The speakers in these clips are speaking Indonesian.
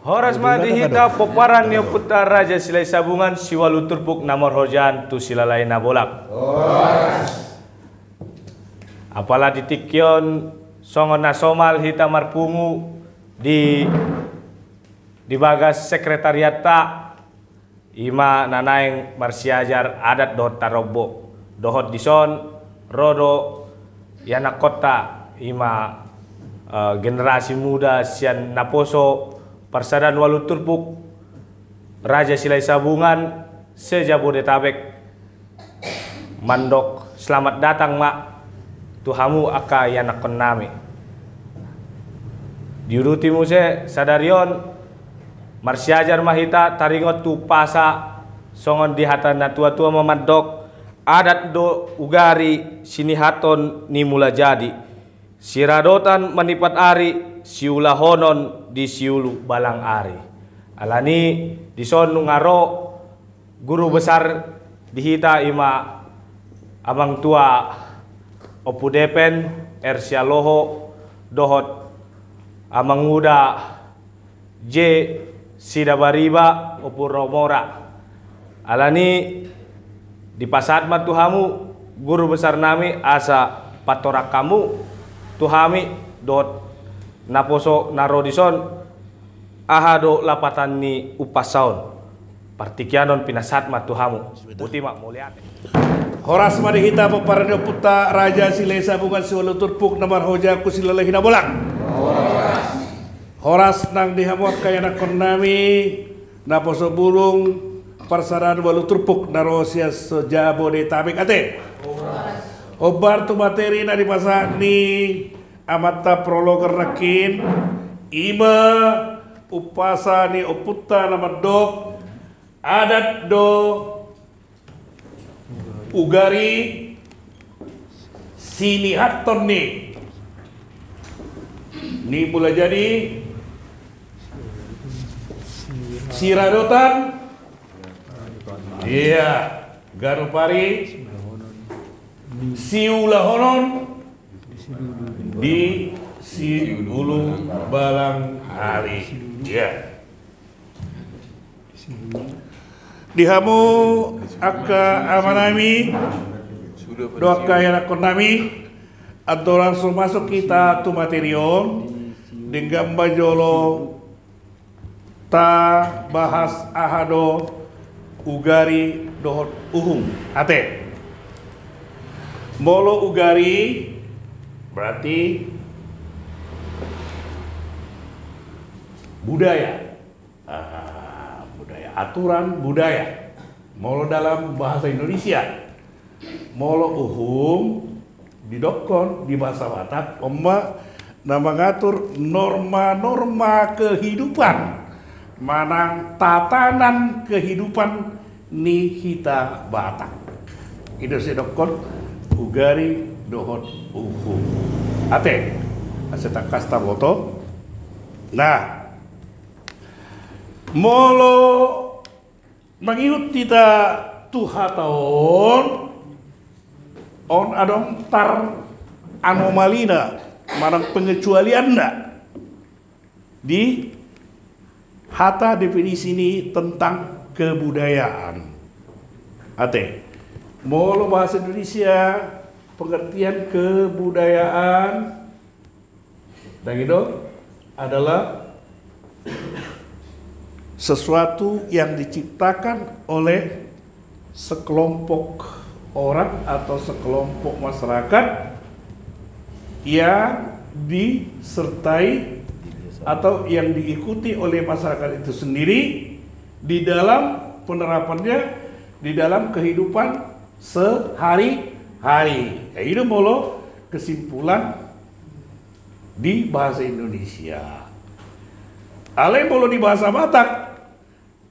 Horas madihita poparan niyo putar raja silay sabungan siwaluturpuk namor hojan tu silalay na bolak. Apala ditikyon songon na somal hita marpungu di bagas sekretariat ta ima nanaeng marsiajar adat dohot tarobo dohot dison rodo yanak kota ima generasi muda sian naposo Parsadan Waluturpuk Raja Silay Sabungan se-Jabodetabek mandok selamat datang mak tuhamu aka yanak konami diuruti muse sadarion marsiajar mahita taringot tu pasa songon di hatan na tua-tua mamadok adat do ugari sinihaton ni mula jadi siradotan manipat ari siula honon di siulu balang ari alani di son ngaro guru besar dihita ima abang tua opudepen ersialoho dohot amang muda J Sidabariba opuromora alani di pasat matuhamu guru besar nami asa patorak kamu tuhami dot naposo narodison ahado lapatan ni upasaon partikianon pinasat matuhamu utima muliate Horas madihita peparanyo puta Raja Silay Sabungan siwaluturpuk namar hoja kusilalay hinabolang Horas nang dihamuak kaya nakon nami naposo bulung Parsadan Waluturpuk narosia se-Jabodetabek ate obar tu materi na dipasa ni amata prologer nakin ima upasa ni oputa namadok adat do ugari sinihaton ni pula jadi siradotan iya garupari siula honon di siulu balang hari ya dihamu aka amanami doaka yana konami atau langsung masuk kita tu materion dengan bajolo ta bahas ahado ugari dohot uhum ate molo ugari berarti budaya budaya aturan budaya molo dalam bahasa Indonesia molo uhum didokon di bahasa Batak nama ngatur norma-norma kehidupan manang tatanan kehidupan ni hita Batak itu sedokon ugari dohot uhum ate aseta kasta boto nah molo mangiut kita tuhataon on adong tar anomalina manang pengecualian di hata definisi ini tentang kebudayaan ate molo bahasa Indonesia pengertian kebudayaan dan itu adalah sesuatu yang diciptakan oleh sekelompok orang atau sekelompok masyarakat yang disertai atau yang diikuti oleh masyarakat itu sendiri di dalam penerapannya di dalam kehidupan sehari-hari. Itu molo kesimpulan di bahasa Indonesia. Ale molo di bahasa Batak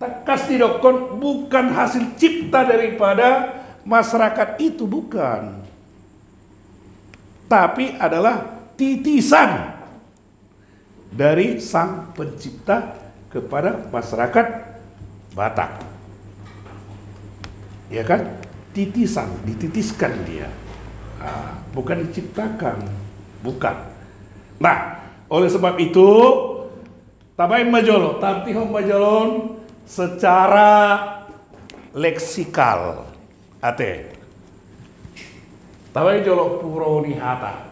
takas didokon bukan hasil cipta daripada masyarakat itu bukan, tapi adalah titisan dari sang pencipta kepada masyarakat Batak. Ya kan? Titisan, dititiskan dia. Bukan diciptakan, bukan. Nah, oleh sebab itu Tabai majolo, tartihom majolon secara leksikal. Ate. Tabai jolo puro nihata.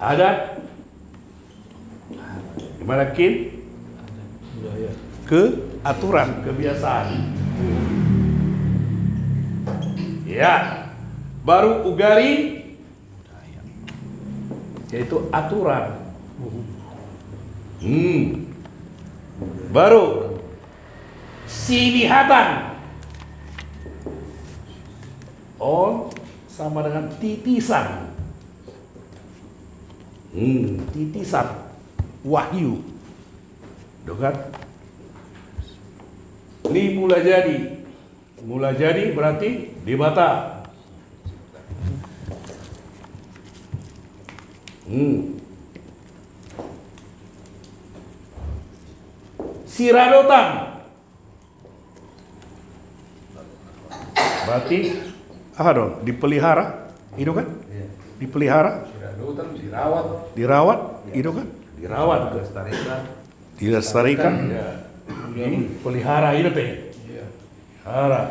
Ada gimana kin? Ke aturan, kebiasaan. Ya, baru ugari yaitu aturan. Baru sinihatan. Sama dengan titisan. Titisan wahyu. Dogat. Ini mula jadi berarti dibata. Siradotan berarti dipelihara, itu kan? Dipelihara. Siradotan Dirawat, itu kan? Dirawat, dilestarikan. Ya. Pelihara itu teh. Pelihara.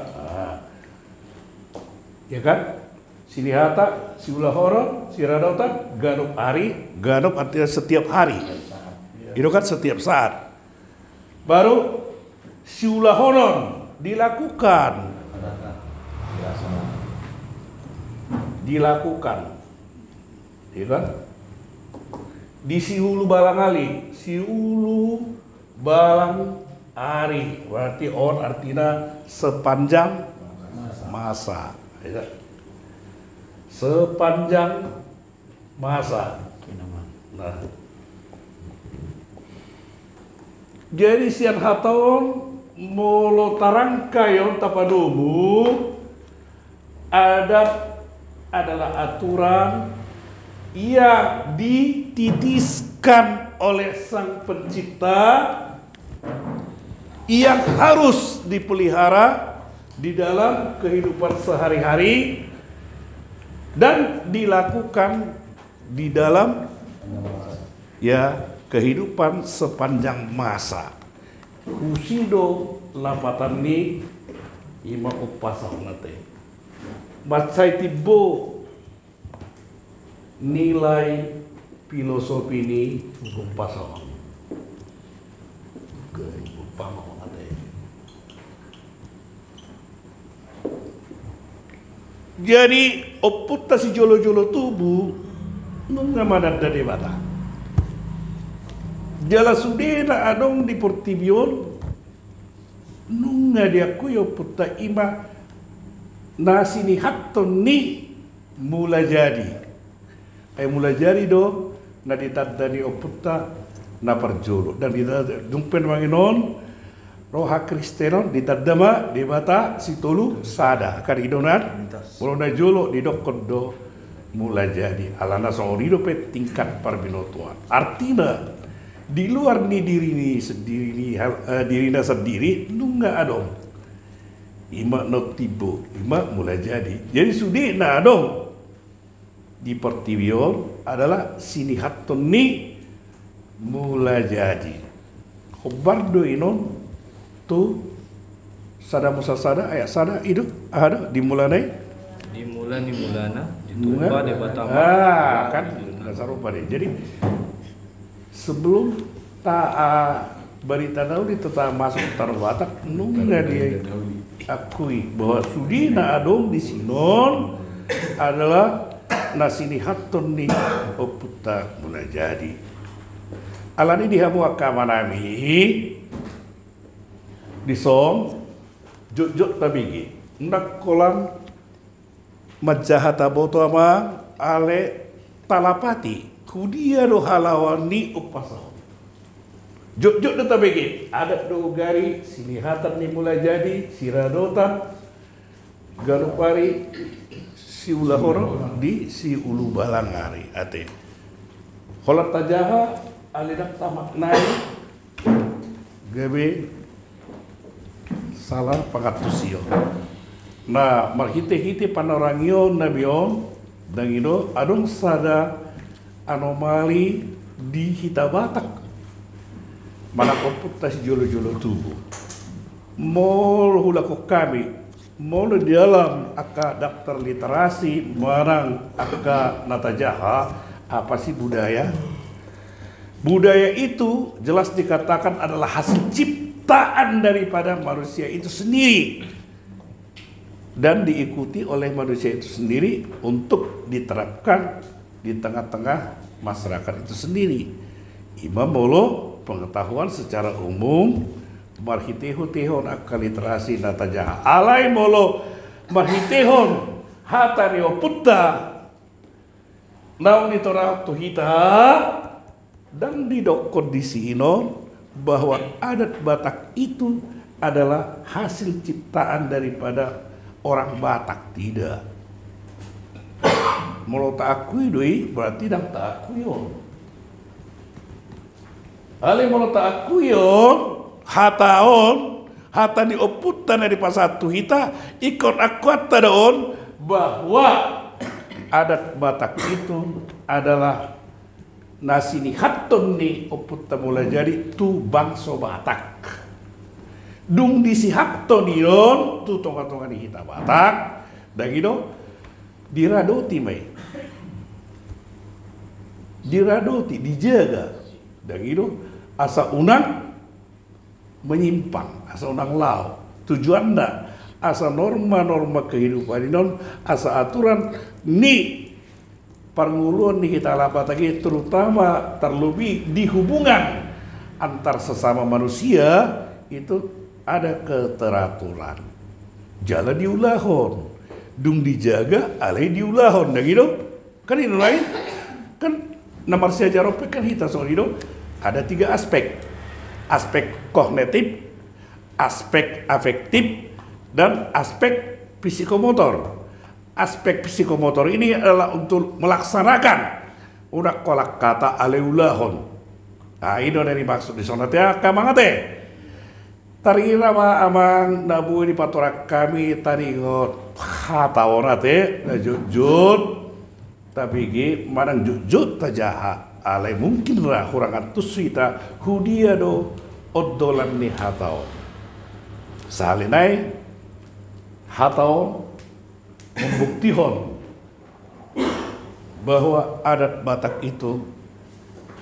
Ya kan? Sinihata, siulahoro, siradotan, ganop hari, ganop artinya setiap hari. Itu kan setiap saat. Baru siulahoron dilakukan. Ya kan? Di siulu balang balang ari berarti artinya sepanjang masa. Ya kan? Sepanjang masa. Nah, jadi sian hataon molo tarangkayon tapadomu adalah aturan yang dititiskan oleh Sang Pencipta yang harus dipelihara di dalam kehidupan sehari-hari dan dilakukan di dalam kehidupan sepanjang masa. Kusido lapatan ni ima upasang nate. Matsai tibo nilai filosofi ini upasang. Upasang nate. Jadi oputta si jolo-jolo tubuh nunga madada debata. Jala sudena adong di portibion nunga diakui oputta ima nasi ni hatton ni mula jadi. Mula jadi do na ditadani oputta na parjolo dan kita dumpen manginon roha kristenon ditadama debata situlu sada karidonan mulai jolo didokon do mula jadi alana songorido pe tingkat parbinotuan artinya di luar ni diri dirina sendiri nungga adong ima notibo ima mula jadi sudi na adong di pertiwion adalah sinihatton ni mula jadi khobardo inon tu sada musa sada ayat sada itu ada dimulai Dimula ni mulana ditumba di batama. kan dasar rupa deh. Jadi sebelum berita Daudi tetap masuk tarwatak nungga dia akui bahwa sudina adong di sinon adalah nasini hatton ni oputta mulai jadi. Alani dihamu akamanami di som jok tabigi ndak kolam majahata boto ama ale talapati kudia do halawan ni upasah jok tabigi ada do gari sinihatan ni mulai jadi siradotan galupari si ulahoro di si ulu balangari ate kholat tajaha alidak tamak naik gabe salah pangatusio. Nah, marhite-hite panorangion nabion dan itu adong sada anomali di Hita Batak mana komputasi jolo-jolo tubuh mol hula ko kami mol di dalam aka daftar literasi marang aka natajaha apa sih budaya. Budaya itu jelas dikatakan adalah hasil ciptaan daripada manusia itu sendiri dan diikuti oleh manusia itu sendiri untuk diterapkan di tengah-tengah masyarakat itu sendiri. Ima molo pengetahuan secara umum marhitehon akan literasi natajaha alai molo marhitehon hatario putta naon itora tuhita dan di kondisi ino bahwa adat Batak itu adalah hasil ciptaan daripada orang Batak tidak. Mau tak akui doi berarti dah tak akui on. Ale mau tak akui on hataon hata di oputan dari pasatu hita ikon akuat tadaon bahwa adat Batak itu adalah nasi ni haton ni oput mula jadi tu bangsa Batak. Dung di si haton ni yon tu tonga-tonga ni Hita Batak. Dan gitu diradoti mai. Diradoti dijaga. Dan gitu asa unang menyimpang, asa unang lau. Tujuan dah asa norma-norma kehidupan ini asa aturan ni panguluan di Hita Batak terutama terlebih di hubungan antar sesama manusia itu ada keteraturan. Jalan diulahon, dung dijaga, alai diulahon, dan gitu. Kan ini lain, kan nomor saja ropek kan Hita soal itu ada 3 aspek, aspek kognitif, aspek afektif, dan aspek psikomotor. Aspek psikomotor ini adalah untuk melaksanakan udah kolak kata aleulahon. Nah ini dari maksud di sana teh kamangate. Tari nama amang nabu di patorak kami tadi ngot kata orang teh jujut tapi gi manang jujut tajaha ale mungkin lah kurang atus kita hudia do odolan ni hatao. Salinai hatao membuktikan bahwa adat Batak itu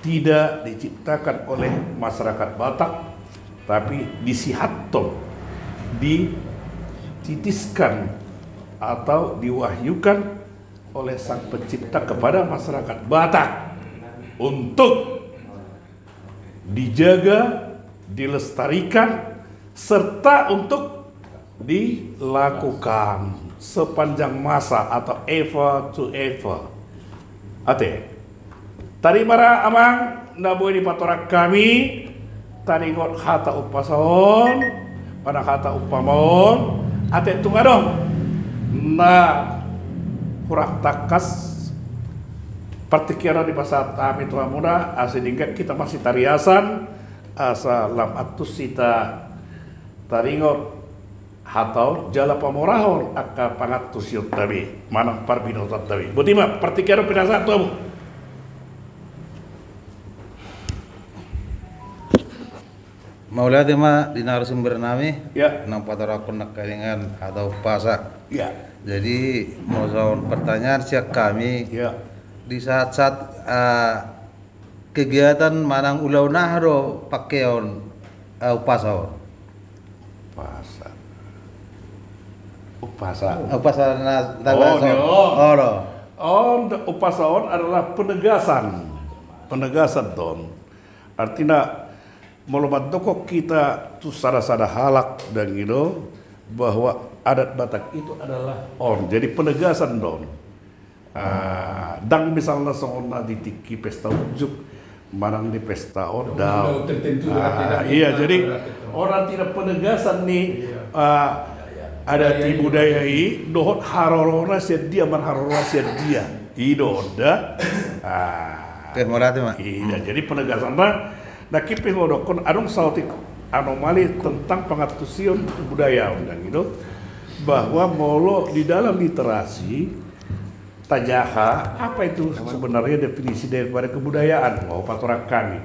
tidak diciptakan oleh masyarakat Batak tapi disihatton, dititiskan atau diwahyukan oleh sang pencipta kepada masyarakat Batak untuk dijaga, dilestarikan serta untuk dilakukan sepanjang masa atau ever to ever. Ate, tadi mara amang nabu di patorak kami, tadi ngot kata upason, pada kata upamon, ate tungadong, nah hurak takas, partikiran di pasar kami tua muda, asidingkat kita masih tariasan, asa lam atus sita taringot hatau jala pamorahon aka pangatus yot tabi manang parbinotat tabi butima partikero pinasa tu Maula tema di narasumber nami ya nang patarakon nakalingan atau pasak ya jadi mau pertanyaan siap kami ya di saat-saat kegiatan manang ulau nahro pakeon upasaon pasar upasa upasaon upasaon adalah penegasan ton artinya melamat doko kita tuh sada-sada halak dan gitu bahwa adat Batak itu adalah jadi penegasan don dan misalnya seorang di tiki pesta ujuk manang di pesta odau iya jadi orang tidak penegasan nih ada di budaya ini dohot harorona dia marharorona dia idoda Termolati mak. Iya jadi penegasan nah kipih lodokon adong sautik anomali tentang pengatusion budaya dan gitu bahwa molo di dalam literasi tajaha, apa itu sebenarnya definisi daripada kebudayaan? Oh, patoran kami.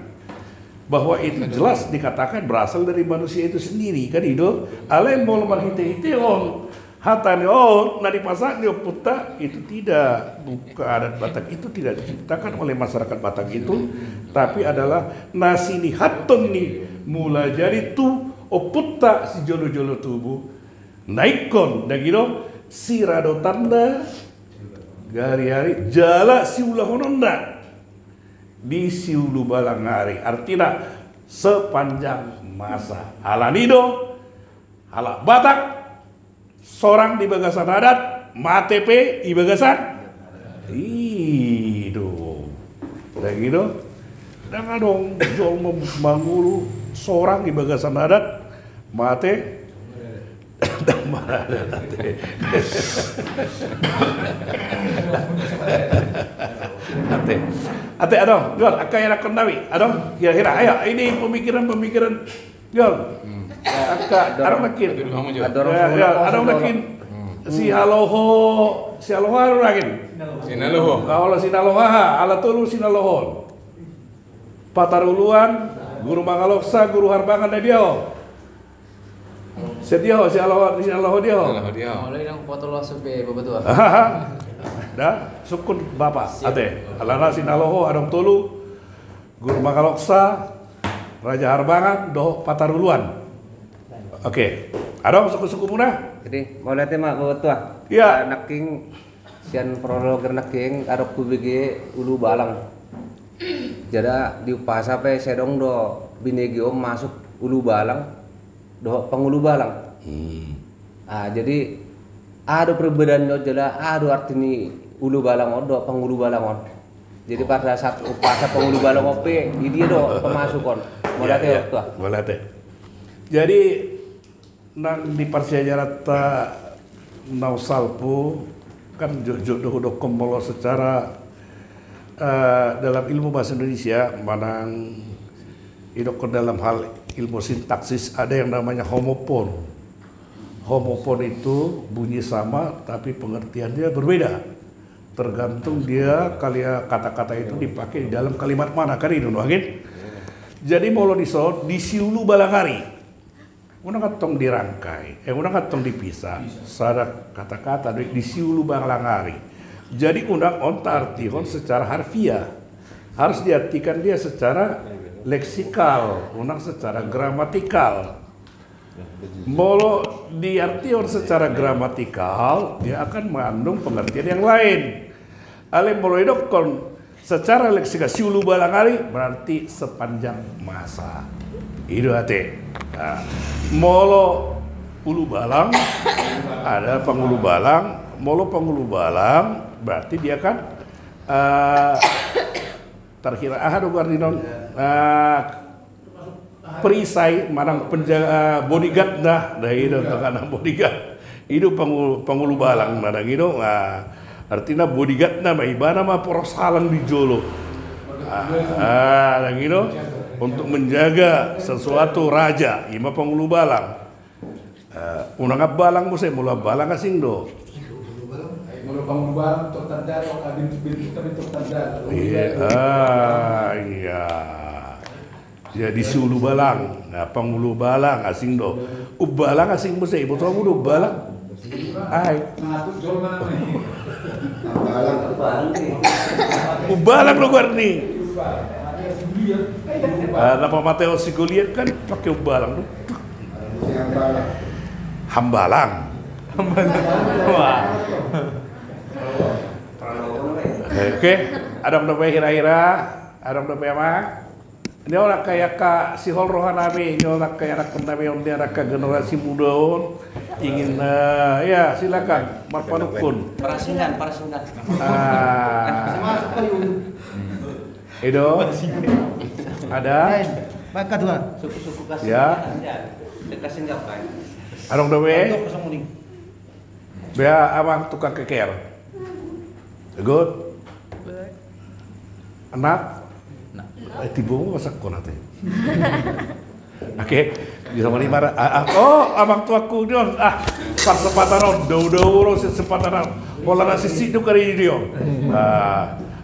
Bahwa itu jelas dikatakan berasal dari manusia itu sendiri, kan itu. Alem mau lemah hite on. Hatane nadi pasak dia puta itu tidak, bukan adat Batak itu tidak diciptakan oleh masyarakat Batak itu, tapi adalah nasi ni haton ni mula jadi tu oputta si jolo-jolo tubuh naikon dan gitu si rado tanda gari-hari jala si ulah hononda di si ulu balangari, artinya sepanjang masa alanido ala Batak seorang di bagasan adat matepe di bagasan itu dan gitu dan dong jol mangulu seorang di bagasan adat mate dan mana ate adong jol akai anak kendawi adong kira-kira ayo ini pemikiran jol Arang makin, arang makin si aloho arang makin. Sinaloho. Kalau sinaloha, ala tulu sinaloho. Pataruluan, guru Mangaloksa, guru Harbangan na dia. Sedio, si aloho dia. Mulai nang potolo sampai bebetua. Dah, sukun bapak. Ate, alana sinaloho, arang tulu, guru Mangaloksa, Raja Harbangan, doh Pataruluan. Oke, ada suku-suku muna? Jadi mau lihat mak betua. Iya. Naking sian prologer naking ada kubigi ulu balang. Jadi di upasa pe sedong do binegi om masuk ulu balang, do pengulu balang. Jadi ada perbedaan do jadi ada artinya ulu balang do pengulu balang on. Jadi pada saat upasa pengulu balang ope, dia do pemasukon. Mau lihat ya tua. Mau lihat. Jadi nang di Parsiajarata Nausalpu kan jodoh komolo secara dalam ilmu bahasa Indonesia manang idok dalam hal ilmu sintaksis ada yang namanya homopon. Homopon itu bunyi sama tapi pengertiannya berbeda. Tergantung dia kata-kata itu dipakai di dalam kalimat mana kan itu Jadi molo di siulu balangari. Una katong dirangkai, una katong dipisah. Sada kata-kata di siulu balangari. Jadi undang onta artihon secara harfiah. Harus diartikan dia secara leksikal, undang secara gramatikal. Molo diartikan secara gramatikal, dia akan mengandung pengertian yang lain. Ale molo idokon secara leksikal siulu balangari berarti sepanjang masa. Itu hati. Nah, molo ulu balang ada pengulu balang, molo pengulu balang berarti dia kan terkira ahadu gardinon perisai manang penjaga bodyguard dah itu tengah bodyguard itu pengulu balang manang itu artinya bodyguard nama ibana mah poros halang di jolo dan itu untuk menjaga sesuatu raja ima pengulu balang unang balang mo mula balang asing do Mula pengulu balang untuk tanda bintu tanda. Iya jadi si ulu balang pengulu balang asing do balang asing mo ibu tahu do balang ay balang lugar nih nama Mateo Sigoliat kan pakai balang tuh. Hambalang. Wah. Oke, ada yang dapat hira-hira, ada yang dapat apa? Ini orang kayak Kak Sihol Rohanabi, ini orang kayak anak pendamping yang dia anak generasi muda ingin ya silakan Marpanukun. Parasingan. Edo, ada? Maka dua. Suku-suku kasih. Ya. Kasih ngapain? Arong dawe. Bea amang tukang keker. Good. Anak. Tibo mo masak ko natin. Oke, bisa mo ni mara. Amang tuaku doon. sepatanon, daw sepatanon. Wala na sisido ka rin niyo.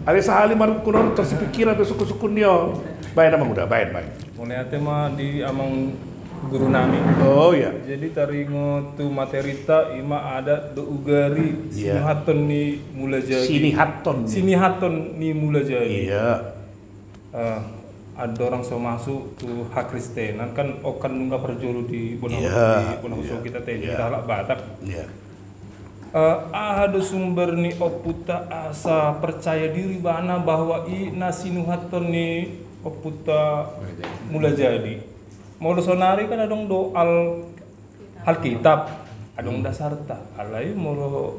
Ada sahali marung kuno terus pikiran suku-suku niyo. Baik nama muda, baik. Mulai ate mah di amang guru nami. Oh ya. Jadi taringo tu materita ima ada do ugari Iya. sinihaton ni mula jadi. Sinihaton ni mula jadi. Iya. Ada orang so masuk tu hak Kristenan kan okan nungga perjolo di Bonang Iya, di Bonang iya, kita tadi iya. halak Batak. Iya. Ada sumber ni oputa asa percaya diri bana bahwa nasinuhaton ni oputa mula jadi. Mau sonari kan adong do Alkitab, adong dasarta. Alai mau do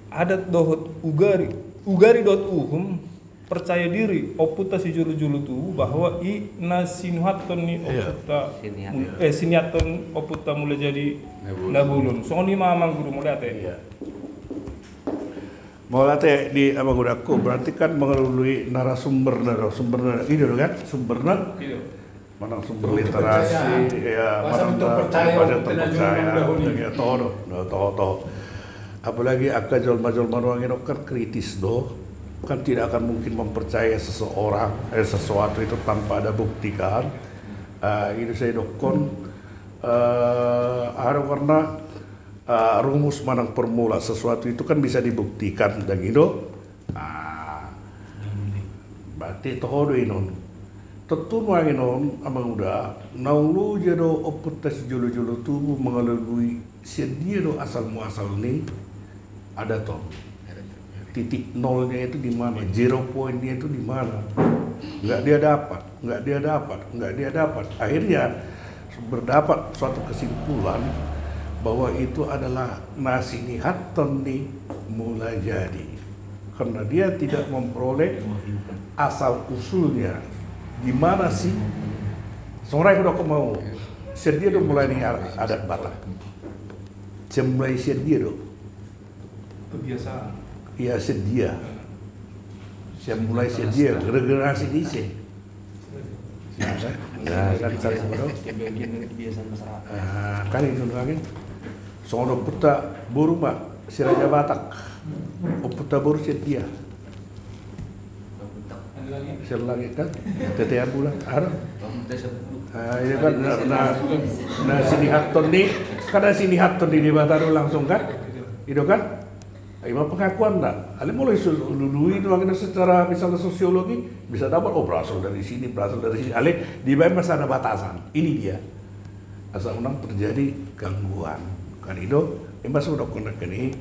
adat dohot ugari dot percaya diri oputa si julu-julu tu bahwa nasinuhaton ni oputa siniaton oputa mulai jadi nabulun. So ni mamang guru mulai ate. Iya. Mau latih di abang udaku berarti kan mengelalui narasumber ini kan sumbernya mana sumber literasi ya Masa mana betul percaya, pada betul terpercaya dahulu. ya toh apalagi akal jolma ruangin kan kritis doh kan tidak akan mungkin mempercaya seseorang sesuatu itu tanpa ada bukti kan ini saya dokon ada karena rumus manang permula sesuatu itu kan bisa dibuktikan dan itu berarti tohodo inon tentu inon amang udah naulu jado oputas julu tubuh mengalui sedia do asal muasal nih ada toh titik nolnya itu di mana, zero pointnya itu di mana, nggak dia dapat, akhirnya berdapat suatu kesimpulan bahwa itu adalah nasinihaton nih mulai jadi, karena dia tidak memperoleh asal usulnya, di mana sih, seorang udah mau, sedia udah mulai nih adat Batak, mulai sedia do. Kebiasaan. Ya sedia. Saya mulai sedia generasi ini sih. Nah, kan saya baru. Kan itu lagi. Soalnya puta buru mak siraja Batak. Puta buru sedia. Lagi kan. Tetean bulan. Ada. Ini kan nah sini haton nih. Karena sini haton di Bataru langsung kan. Itu kan. Ima pengakuan enggak? Ale mulai lului itu lagi secara misalnya sosiologi bisa dapat berasal dari sini. Ale di bawah masih ada batasan. Ini dia. Asal unang terjadi gangguan. Kan itu ima sudah konek ini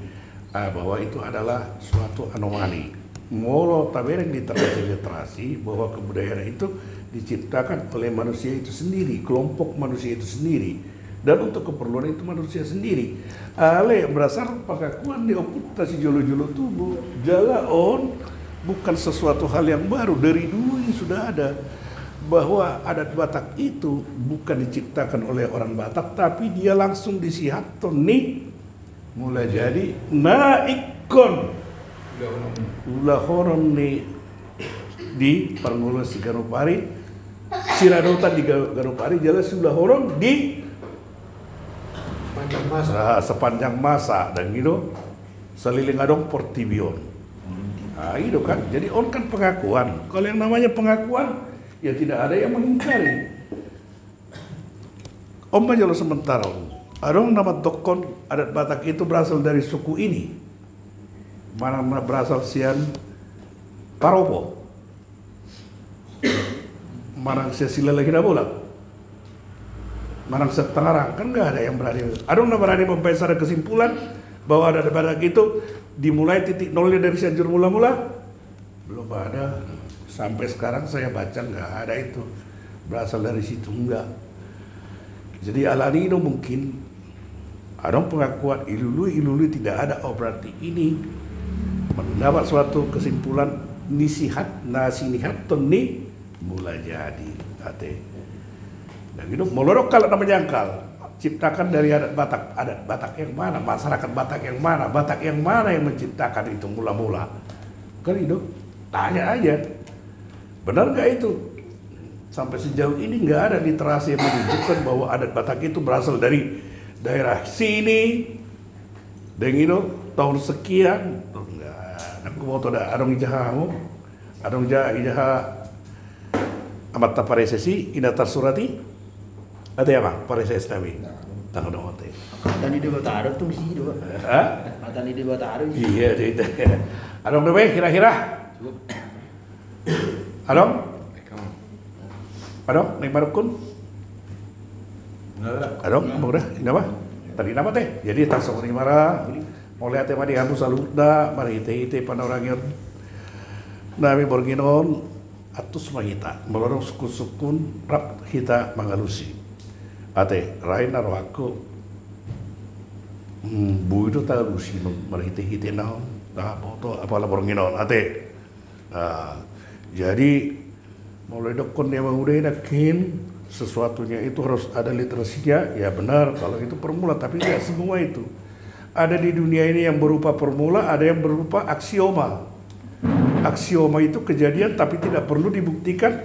bahwa itu adalah suatu anomali. Molo tabereng literasi bahwa kebudayaan itu diciptakan oleh manusia itu sendiri, kelompok manusia itu sendiri. Dan untuk keperluan itu manusia sendiri. Ale berdasar pengakuan di oputa si jolo-jolo tubuh jalaon bukan sesuatu hal yang baru, dari dulu ini sudah ada bahwa adat Batak itu bukan diciptakan oleh orang Batak tapi dia langsung disihaton nih mulai jadi naikon ulah horon nih di Parngolo si Ganopari Siradotan di Ganopari jelas ulah horon di sepanjang masa dan gitu seliling adong portibion. Nah, itu kan. Jadi on kan pengakuan. Kalau yang namanya pengakuan ya tidak ada yang mengingkari. Om aja lo sementara. Adong nama Dokon adat Batak itu berasal dari suku ini. Mana berasal sian Paropo. Marang sila lagi dah bola. Marang setengarang kan nggak ada yang berani. Adong berani mempeser kesimpulan bahwa ada Batak itu dimulai titik nolnya dari Cianjur mula-mula belum ada. Sampai sekarang saya baca nggak ada itu berasal dari situ enggak. Jadi Alanino mungkin adong pengakuan ilulu tidak ada. Oh berarti ini mendapat suatu kesimpulan nasinihat nih mulai jadi ate. Dan gitu melorok kalau namanya jangkal ciptakan dari adat Batak yang mana, masyarakat Batak yang mana yang menciptakan itu mula-mula kan itu tanya aja benar nggak itu Sampai sejauh ini nggak ada literasi yang menunjukkan bahwa adat Batak itu berasal dari daerah sini. Dan itu tahun sekian. Enggak. Aku mau tahu ada adong jahamu, adong jaha amat taparesesi inatar surati. Ada ya bang? Pareses nabi. Tanggal dong teh. Tadi dia bertaruh tuh sih dua. Hah? Tadi dia bertaruh. Iya, itu. Adong deh, kira-kira. Adong? Adong, naik marukun? Adong, mau dah, ini apa? Tadi nama teh? Jadi tak sok ni marah. Mau lihat tema di kamu salutda, mari ite panorangir. Nami borginon atus mahita, melorong suku-sukun rap hita mangalusi. Ate, rain naro aku. Bu itu tak lusi mari hite naon. Nah, foto apalah borginon. Ate. Jadi mulai dokon dia mengudahin sesuatunya itu harus ada literasinya, ya benar kalau itu permula, tapi tidak semua itu. Ada di dunia ini yang berupa permula, ada yang berupa aksioma. Aksioma itu kejadian tapi tidak perlu dibuktikan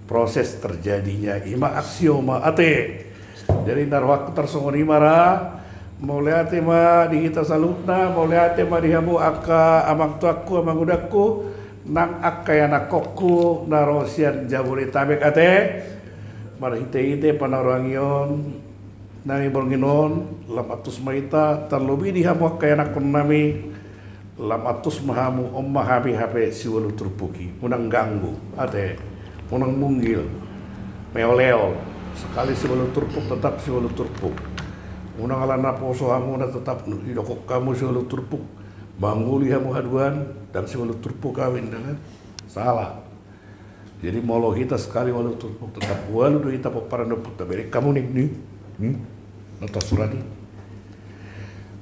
proses terjadinya. Ima aksioma ate. Jadi narwak tersongoni marah, mau lihat tema di kita salutna, mau lihat tema di hamu aka amang tuaku amang udaku. Nang akayana kokku narosian Jabodetabek ate marhite panarangion nami borginon lam atus maita terlebih di hamu akayana nami lam atus mahamu omma hape siwalu turpuki unang ganggu ate unang munggil meoleo sekali siwalu turpuk tetap siwalu turpuk unang alana poso hamu tetap hidokok kamu siwalu turpuk bangguli hamu haduan dan si walau turpuk kawin dengan salah. Jadi molo kita sekali walau turpuk tetap walau do kita paparan putar beri kamu nih nota suradi.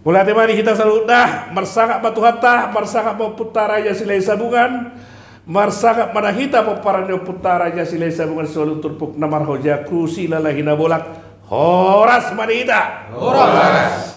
Mulai tema kita salutdah marsakap batu hatta marsakap putara raja silai sabungan marsakap manahita paparan putara raja silai sabungan walau turpuk namar hoja krusi lalahina bolak horas manita horas.